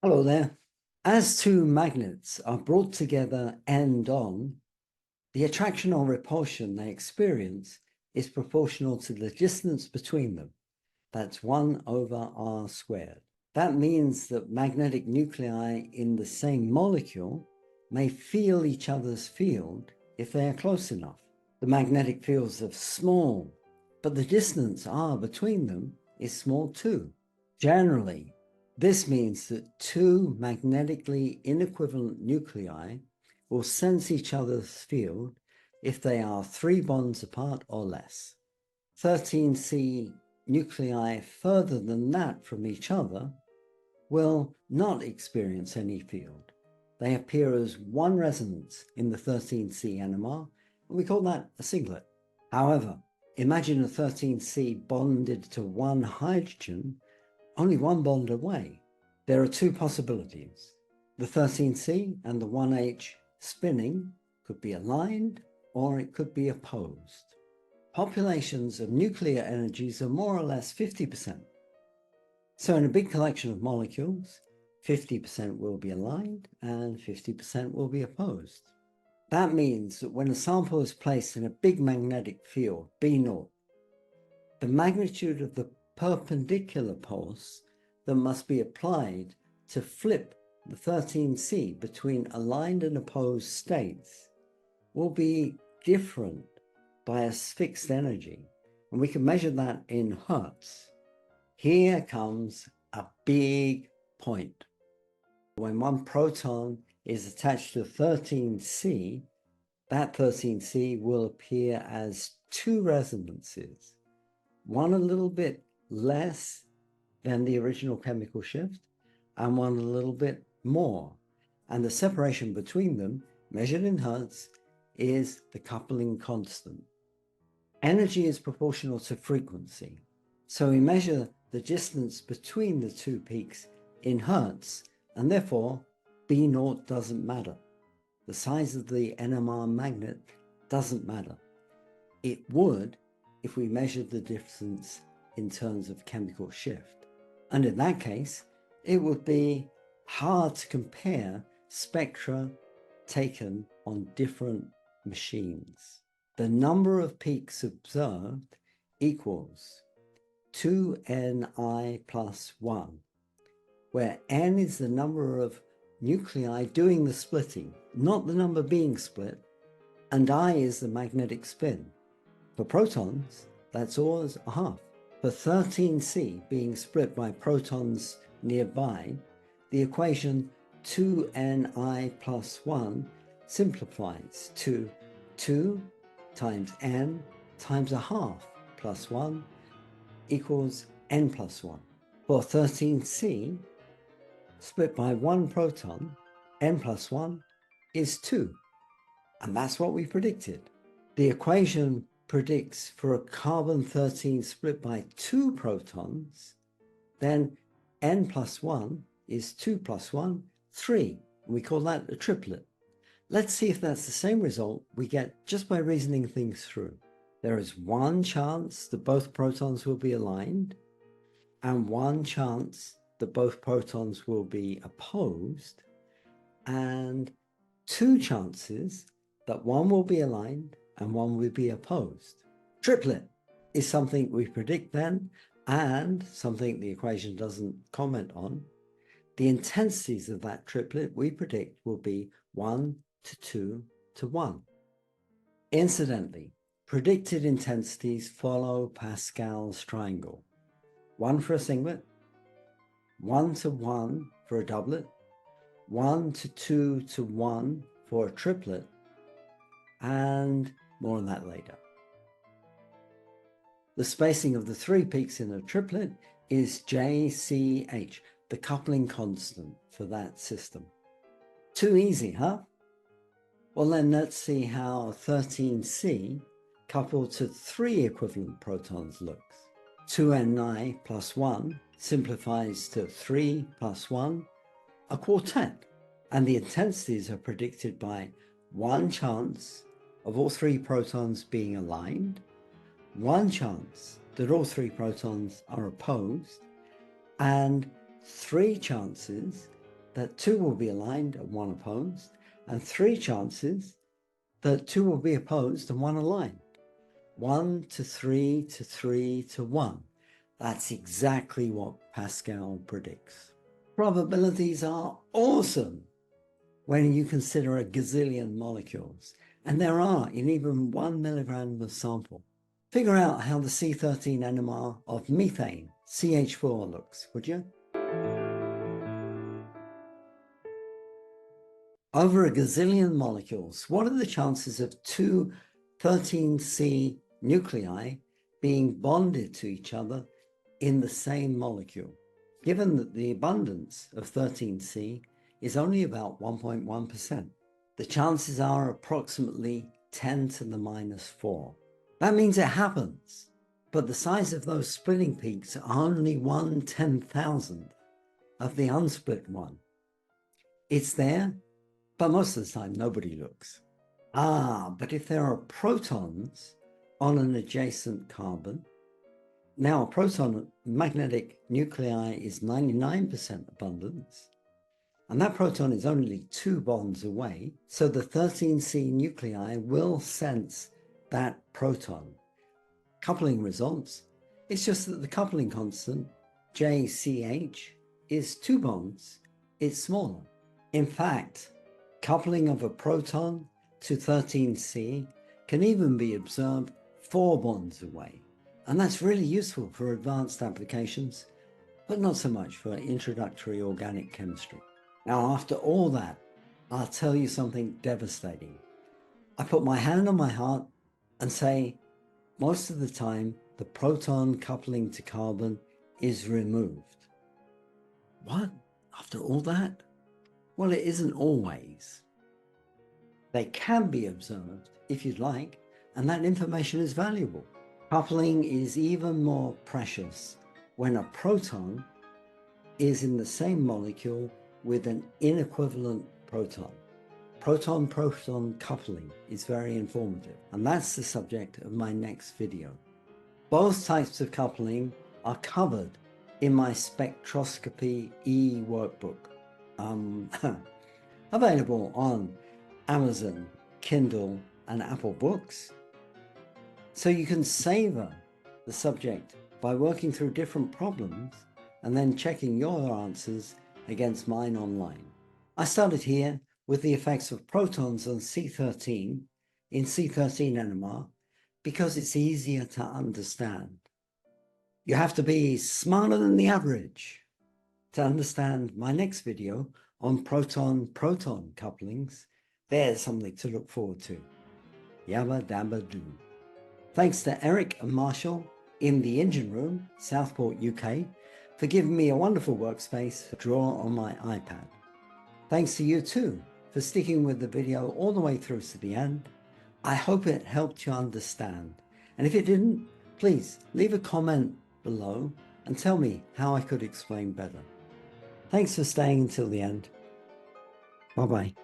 Hello there. As two magnets are brought together end-on, the attraction or repulsion they experience is proportional to the distance between them. That's 1 over r squared. That means that magnetic nuclei in the same molecule may feel each other's field if they are close enough. The magnetic fields are small, but the distance r between them is small too. Generally, this means that two magnetically inequivalent nuclei will sense each other's field if they are 3 bonds apart or less. 13C nuclei further than that from each other will not experience any field. They appear as one resonance in the 13C NMR, and we call that a singlet. However, imagine a 13C bonded to one hydrogen only one bond away. There are two possibilities. The 13C and the 1H spinning could be aligned or it could be opposed. Populations of nuclear energies are more or less 50%. So in a big collection of molecules, 50% will be aligned and 50% will be opposed. That means that when a sample is placed in a big magnetic field, B0, the magnitude of the perpendicular pulse that must be applied to flip the 13C between aligned and opposed states will be different by a fixed energy, and we can measure that in Hertz. Here comes a big point. When one proton is attached to 13C, that 13C will appear as two resonances, one a little bit less than the original chemical shift and one a little bit more. And the separation between them, measured in Hertz, is the coupling constant. Energy is proportional to frequency. So we measure the distance between the two peaks in Hertz, and therefore B0 doesn't matter. The size of the NMR magnet doesn't matter. It would if we measured the distance in terms of chemical shift. And in that case, it would be hard to compare spectra taken on different machines. The number of peaks observed equals 2Ni plus 1, where N is the number of nuclei doing the splitting, not the number being split, and I is the magnetic spin. For protons, that's always a half. For 13C being split by protons nearby, the equation 2Ni plus 1 simplifies to 2 times N times a half plus 1 equals N plus 1. For 13C, split by one proton, N plus 1 is 2. And that's what we predicted. The equation predicts for a carbon-13 split by 2 protons, then N plus 1 is 2 plus 1, 3. We call that a triplet. Let's see if that's the same result we get just by reasoning things through. There is one chance that both protons will be aligned, and one chance that both protons will be opposed, and 2 chances that one will be aligned and one will be opposed. Triplet is something we predict then, and something the equation doesn't comment on. The intensities of that triplet we predict will be 1 to 2 to 1. Incidentally, predicted intensities follow Pascal's triangle. 1 for a singlet, 1 to 1 for a doublet, 1 to 2 to 1 for a triplet, and more on that later. The spacing of the 3 peaks in a triplet is JCH, the coupling constant for that system. Too easy, huh? Well, then let's see how 13C coupled to 3 equivalent protons looks. 2Ni plus 1 simplifies to 3 plus 1, a quartet, and the intensities are predicted by 1 chance of all 3 protons being aligned, 1 chance that all 3 protons are opposed, and 3 chances that 2 will be aligned and 1 opposed, and 3 chances that 2 will be opposed and 1 aligned. 1 to 3 to 3 to 1. That's exactly what Pascal predicts. Probabilities are awesome when you consider a gazillion molecules, and there are in even 1 milligram of sample. Figure out how the C13 NMR of methane, CH4, looks, would you? Over a gazillion molecules, what are the chances of 2 13C nuclei being bonded to each other in the same molecule? Given that the abundance of 13C is only about 1.1%, the chances are approximately 10 to the minus 4. That means it happens, but the size of those splitting peaks are only 1/10,000th of the unsplit one. It's there, but most of the time nobody looks. But if there are protons on an adjacent carbon, now a proton magnetic nuclei is 99% abundance, and that proton is only 2 bonds away, so the 13C nuclei will sense that proton. Coupling results, it's just that the coupling constant, JCH, is 2 bonds, it's smaller. In fact, coupling of a proton to 13C can even be observed 4 bonds away. And that's really useful for advanced applications, but not so much for introductory organic chemistry. Now, after all that, I'll tell you something devastating. I put my hand on my heart and say, most of the time, the proton coupling to carbon is removed. What? After all that? Well, it isn't always. They can be observed if you'd like, and that information is valuable. Coupling is even more precious when a proton is in the same molecule with an inequivalent proton. Proton-proton coupling is very informative, and that's the subject of my next video. Both types of coupling are covered in my Spectroscopy e-workbook, available on Amazon, Kindle, and Apple Books. So you can savor the subject by working through different problems and then checking your answers against mine online. I started here with the effects of protons on C13 in C13 NMR because it's easier to understand. You have to be smarter than the average to understand my next video on proton-proton couplings. There's something to look forward to. Yabba dabba doo. Thanks to Eric and Marshall in the engine room, Southport, UK, for giving me a wonderful workspace to draw on my iPad. Thanks to you too for sticking with the video all the way through to the end. I hope it helped you understand. And if it didn't, please leave a comment below and tell me how I could explain better. Thanks for staying until the end. Bye-bye.